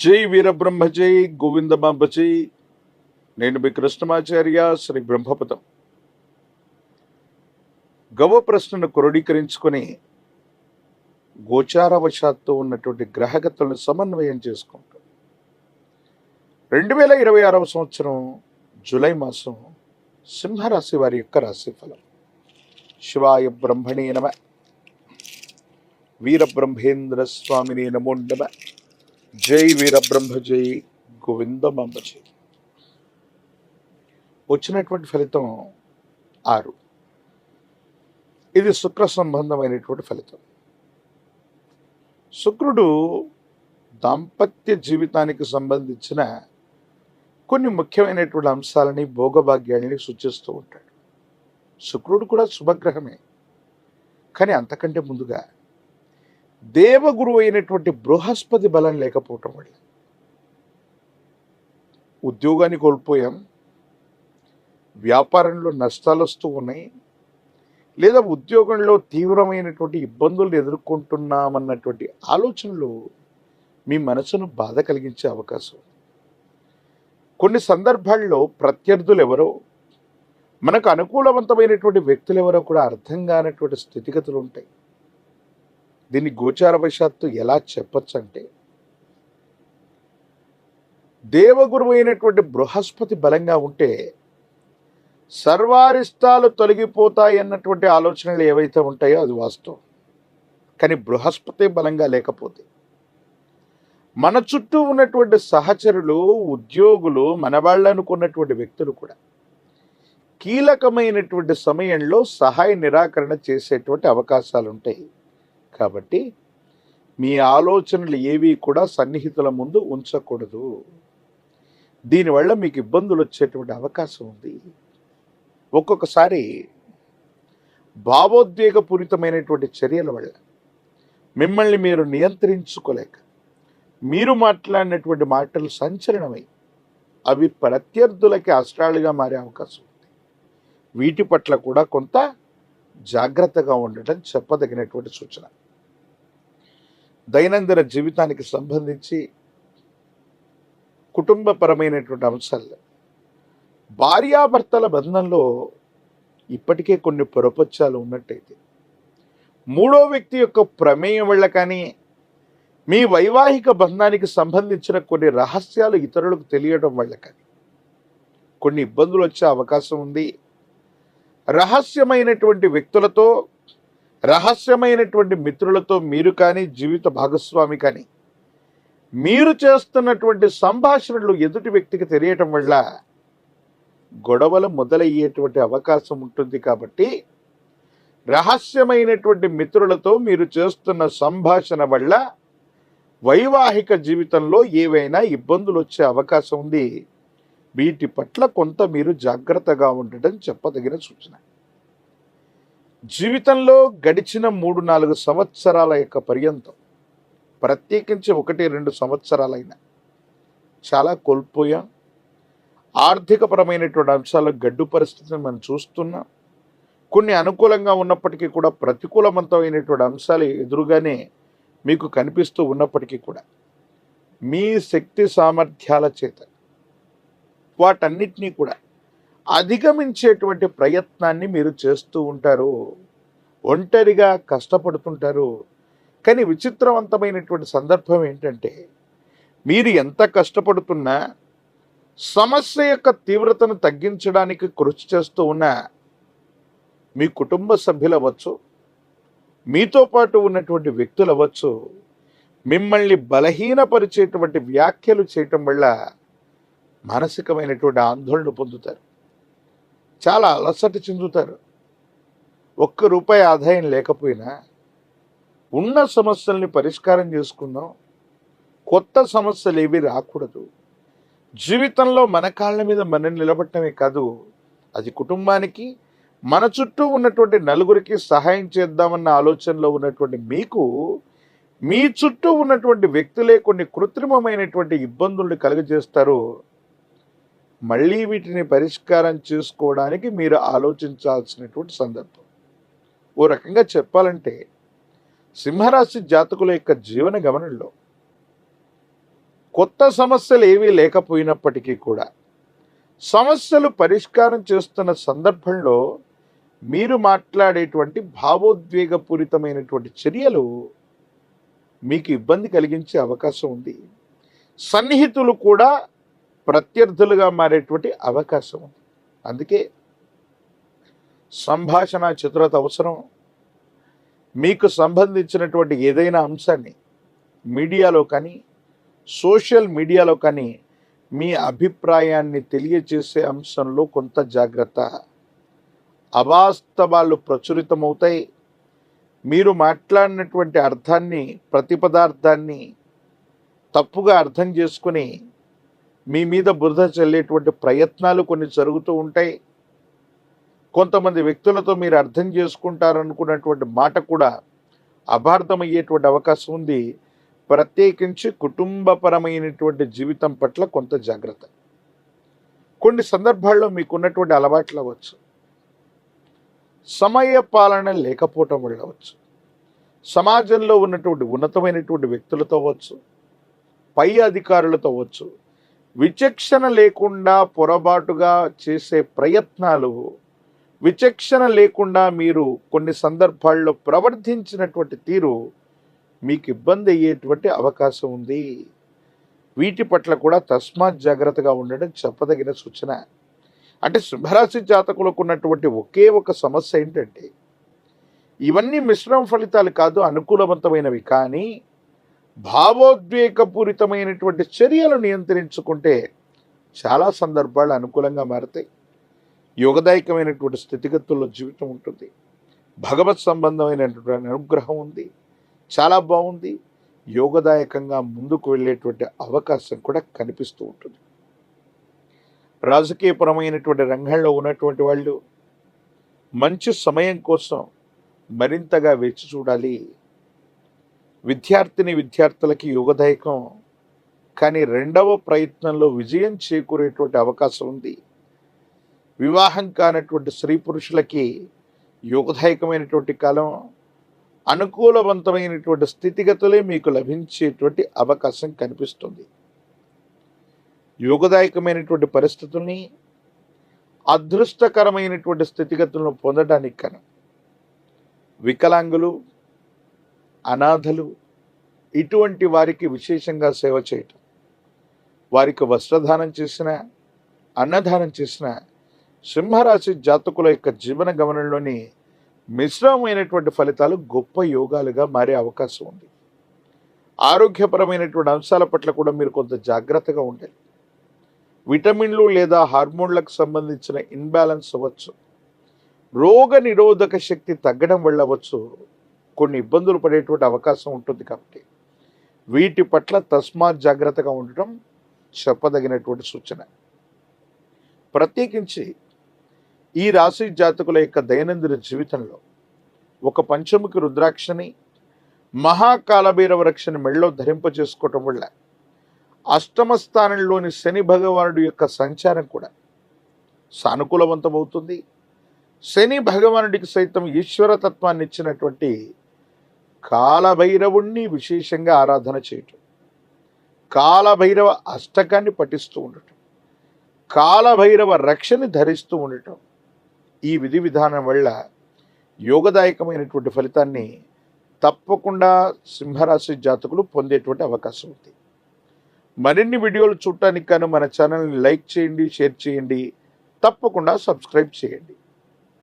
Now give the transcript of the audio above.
జై వీరబ్రహ్మ జై గోవిందమాంబ జై. నేను మీ కృష్ణమాచార్య శ్రీ బ్రహ్మపదం. గవ ప్రశ్నను క్రోడీకరించుకొని గోచారవశాత్తు ఉన్నటువంటి గ్రహగతులను సమన్వయం చేసుకుంటాం. 2026 సంవత్సరం జూలై మాసం సింహరాశి వారి యొక్క రాశిఫలం. శివాయ బ్రహ్మణే నమ, వీరబ్రహ్మేంద్ర స్వామిని నమో నమ. జై వీరబ్రహ్మ జై గోవిందమాంబ జై. వచ్చినటువంటి ఫలితం 6. ఇది శుక్ర సంబంధమైనటువంటి ఫలితం. శుక్రుడు దాంపత్య జీవితానికి సంబంధించిన కొన్ని ముఖ్యమైనటువంటి అంశాలని, భోగభాగ్యాలని సూచిస్తూ ఉంటాడు. శుక్రుడు కూడా శుభగ్రహమే, కానీ అంతకంటే ముందుగా దేవగురువు అయినటువంటి బృహస్పతి బలం లేకపోవటం వల్ల ఉద్యోగాన్ని కోల్పోయాం, వ్యాపారంలో నష్టాలు వస్తూ ఉన్నాయి, లేదా ఉద్యోగంలో తీవ్రమైనటువంటి ఇబ్బందులు ఎదుర్కొంటున్నామన్నటువంటి ఆలోచనలు మీ మనసును బాధ కలిగించే అవకాశం. కొన్ని సందర్భాల్లో ప్రత్యర్థులు ఎవరో, మనకు అనుకూలవంతమైనటువంటి వ్యక్తులు ఎవరో కూడా అర్థం కానటువంటి స్థితిగతులు ఉంటాయి. దీన్ని గోచారవశాత్తు ఎలా చెప్పచ్చు అంటే, దేవగురువు అయినటువంటి బృహస్పతి బలంగా ఉంటే సర్వారిష్టాలు తొలగిపోతాయి అన్నటువంటి ఆలోచనలు ఏవైతే ఉంటాయో అది వాస్తవం. కానీ బృహస్పతి బలంగా లేకపోతే మన చుట్టూ ఉన్నటువంటి సహచరులు, ఉద్యోగులు, మన వాళ్ళు అనుకున్నటువంటి వ్యక్తులు కూడా కీలకమైనటువంటి సమయంలో సహాయ నిరాకరణ చేసేటువంటి అవకాశాలు ఉంటాయి. కాబట్టి మీ ఆలోచనలు ఏవి కూడా సన్నిహితుల ముందు ఉంచకూడదు. దీనివల్ల మీకు ఇబ్బందులు వచ్చేటువంటి అవకాశం ఉంది. ఒక్కొక్కసారి భావోద్వేగపూరితమైనటువంటి చర్యల వల్ల మిమ్మల్ని మీరు నియంత్రించుకోలేక మీరు మాట్లాడినటువంటి మాటలు సంచలనమై అవి ప్రత్యర్థులకి అస్త్రాలుగా మారే అవకాశం ఉంది. వీటి పట్ల కూడా కొంత జాగ్రత్తగా ఉండటం చెప్పదగినటువంటి సూచన. దైనందిన జీవితానికి సంబంధించి కుటుంబపరమైనటువంటి అంశాలు, భార్యాభర్తల బంధంలో ఇప్పటికే కొన్ని పొరపచ్చాలు ఉన్నట్టయితే, మూడో వ్యక్తి యొక్క ప్రమేయం వల్ల కానీ మీ వైవాహిక బంధానికి సంబంధించిన కొన్ని రహస్యాలు ఇతరులకు తెలియడం వల్ల కానీ కొన్ని ఇబ్బందులు వచ్చే అవకాశం ఉంది. రహస్యమైనటువంటి వ్యక్తులతో, రహస్యమైనటువంటి మిత్రులతో మీరు కానీ, జీవిత భాగస్వామి కానీ మీరు చేస్తున్నటువంటి సంభాషణలు ఎదుటి వ్యక్తికి తెలియటం వల్ల గొడవలు మొదలయ్యేటువంటి అవకాశం ఉంటుంది. కాబట్టి రహస్యమైనటువంటి మిత్రులతో మీరు చేస్తున్న సంభాషణ వల్ల వైవాహిక జీవితంలో ఏవైనా ఇబ్బందులు వచ్చే అవకాశం ఉంది. వీటి పట్ల కొంత మీరు జాగ్రత్తగా ఉండటం చెప్పదగిన సూచన. జీవితంలో గడిచిన 3-4 సంవత్సరాల యొక్క పర్యంతం, ప్రత్యేకించి 1-2 సంవత్సరాలైనా చాలా కోల్పోయాం. ఆర్థికపరమైనటువంటి అంశాల్లో గడ్డు పరిస్థితిని మనం చూస్తున్నాం. కొన్ని అనుకూలంగా ఉన్నప్పటికీ కూడా ప్రతికూలవంతమైనటువంటి అంశాలు ఎదురుగానే మీకు కనిపిస్తూ ఉన్నప్పటికీ కూడా మీ శక్తి సామర్థ్యాల చేత వాటన్నిటినీ కూడా అధిగమించేటువంటి ప్రయత్నాన్ని మీరు చేస్తూ ఉంటారు. ఒంటరిగా కష్టపడుతుంటారు. కానీ విచిత్రవంతమైనటువంటి సందర్భం ఏంటంటే, మీరు ఎంత కష్టపడుతున్నా, సమస్య యొక్క తీవ్రతను తగ్గించడానికి కృషి చేస్తూ ఉన్న మీ కుటుంబ సభ్యులు అవ్వచ్చు, మీతో పాటు ఉన్నటువంటి వ్యక్తులు అవ్వచ్చు, మిమ్మల్ని బలహీనపరిచేటువంటి వ్యాఖ్యలు చేయటం వల్ల మానసికమైనటువంటి ఆందోళన పొందుతారు. చాలా అలసట చెందుతారు. ₹1 ఆదాయం లేకపోయినా ఉన్న సమస్యల్ని పరిష్కారం చేసుకుందాం, కొత్త సమస్యలు ఏవి రాకూడదు, జీవితంలో మన కాళ్ళ మీద మనం నిలబడటమే కాదు, అది కుటుంబానికి, మన చుట్టూ ఉన్నటువంటి నలుగురికి సహాయం చేద్దామన్న ఆలోచనలో ఉన్నటువంటి మీకు, మీ చుట్టూ ఉన్నటువంటి వ్యక్తులే కొన్ని కృత్రిమమైనటువంటి ఇబ్బందుల్ని కలుగజేస్తారు. మళ్ళీ వీటిని పరిష్కారం చేసుకోవడానికి మీరు ఆలోచించాల్సినటువంటి సందర్భం. ఓ రకంగా చెప్పాలంటే, సింహరాశి జాతకుల యొక్క జీవన గమనంలో కొత్త సమస్యలు ఏవీ లేకపోయినప్పటికీ కూడా సమస్యలు పరిష్కారం చేస్తున్న సందర్భంలో మీరు మాట్లాడేటువంటి భావోద్వేగపూరితమైనటువంటి చర్యలు మీకు ఇబ్బంది కలిగించే అవకాశం ఉంది. సన్నిహితులు కూడా ప్రత్యర్థులుగా మారేటువంటి అవకాశం ఉంది. అందుకే సంభాషణ చతురత అవసరం. మీకు సంబంధించినటువంటి ఏదైనా అంశాన్ని మీడియాలో కానీ సోషల్ మీడియాలో కానీ మీ అభిప్రాయాన్ని తెలియజేసే అంశంలో కొంత జాగ్రత్త. అవాస్తవాలు ప్రచురితమవుతాయి. మీరు మాట్లాడినటువంటి అర్థాన్ని ప్రతిపదార్థాన్ని తప్పుగా అర్థం చేసుకుని మీ మీద బురద చల్లేటువంటి ప్రయత్నాలు కొన్ని జరుగుతూ ఉంటాయి. కొంతమంది వ్యక్తులతో మీరు అర్థం చేసుకుంటారనుకున్నటువంటి మాట కూడా అపార్థమయ్యేటువంటి అవకాశం ఉంది. ప్రత్యేకించి కుటుంబపరమైనటువంటి జీవితం పట్ల కొంత జాగ్రత్త. కొన్ని సందర్భాల్లో మీకున్నటువంటి అలవాట్లు అవ్వచ్చు, సమయ పాలన లేకపోవటం వల్ల అవ్వచ్చు, సమాజంలో ఉన్నటువంటి ఉన్నతమైనటువంటి వ్యక్తులతో అవ్వచ్చు, పై అధికారులతో అవ్వచ్చు, విచక్షణ లేకుండా పొరపాటుగా చేసే ప్రయత్నాలు, విచక్షణ లేకుండా మీరు కొన్ని సందర్భాల్లో ప్రవర్తించినటువంటి తీరు మీకు ఇబ్బంది అయ్యేటువంటి అవకాశం ఉంది. వీటి పట్ల కూడా తస్మాత్ జాగ్రత్తగా ఉండడం చెప్పదగిన సూచన. అంటే సింహరాశి జాతకులకు ఉన్నటువంటి ఒకే ఒక సమస్య ఏంటంటే, ఇవన్నీ మిశ్రమ ఫలితాలు కాదు, అనుకూలవంతమైనవి. కానీ భావోద్వేగపూరితమైనటువంటి చర్యలు నియంత్రించుకుంటే చాలా సందర్భాలు అనుకూలంగా మారుతాయి. యోగదాయకమైనటువంటి స్థితిగతుల్లో జీవితం ఉంటుంది. భగవత్ సంబంధమైనటువంటి అనుగ్రహం ఉంది. చాలా బాగుంది. యోగదాయకంగా ముందుకు వెళ్ళేటువంటి అవకాశం కూడా కనిపిస్తూ ఉంటుంది. రాజకీయపరమైనటువంటి రంగంలో ఉన్నటువంటి వాళ్ళు మంచి సమయం కోసం మరింతగా వేచి చూడాలి. విద్యార్థులకి యోగదాయకం, కానీ రెండవ ప్రయత్నంలో విజయం చేకూరేటువంటి అవకాశం ఉంది. వివాహం కానటువంటి స్త్రీ పురుషులకి యోగదాయకమైనటువంటి కాలం, అనుకూలవంతమైనటువంటి స్థితిగతులే మీకు లభించేటువంటి అవకాశం కనిపిస్తుంది. యోగదాయకమైనటువంటి పరిస్థితుల్ని, అదృష్టకరమైనటువంటి స్థితిగతులను పొందడానికి కన్నా వికలాంగులు, అనాథలు ఇటువంటి వారికి విశేషంగా సేవ చేయటం, వారికి వస్త్రదానం చేసిన, అన్నదానం చేసిన సింహరాశి జాతకుల యొక్క జీవన గమనంలోని మిశ్రమమైనటువంటి ఫలితాలు గొప్ప యోగాలుగా మారే అవకాశం ఉంది. ఆరోగ్యపరమైనటువంటి అంశాల పట్ల కూడా మీరు కొంత జాగ్రత్తగా ఉండాలి. విటమిన్లు లేదా హార్మోన్లకు సంబంధించిన ఇన్బ్యాలెన్స్ అవ్వచ్చు, రోగ నిరోధక శక్తి తగ్గడం వల్ల అవ్వచ్చు, కొన్ని ఇబ్బందులు పడేటువంటి అవకాశం ఉంటుంది. కాబట్టి వీటి పట్ల తస్మాత్ జాగ్రత్తగా ఉండటం చెప్పదగినటువంటి సూచన. ప్రత్యేకించి ఈ రాశి జాతకుల యొక్క దైనందిన జీవితంలో ఒక పంచముఖి రుద్రాక్షని, మహాకాలభైరవ రక్షని మెళ్ళలో ధరింపజేసుకోవటం వల్ల అష్టమ స్థానంలోని శని భగవానుడి యొక్క సంచారం కూడా సానుకూలవంతమవుతుంది. శని భగవానుడికి సైతం ఈశ్వరతత్వాన్ని ఇచ్చినటువంటి కాలభైరవుణ్ణి విశేషంగా ఆరాధన చేయటం, కాలభైరవ అష్టకాన్ని పఠిస్తూ ఉండటం, కాలభైరవ రక్షని ధరిస్తూ ఉండటం, ఈ విధి విధానం వల్ల యోగదాయకమైనటువంటి ఫలితాన్ని తప్పకుండా సింహరాశి జాతకులు పొందేటువంటి అవకాశం ఉంది. మరిన్ని వీడియోలు చూడటానికి గాను మన ఛానల్ని లైక్ చేయండి, షేర్ చేయండి, తప్పకుండా సబ్స్క్రైబ్ చేయండి.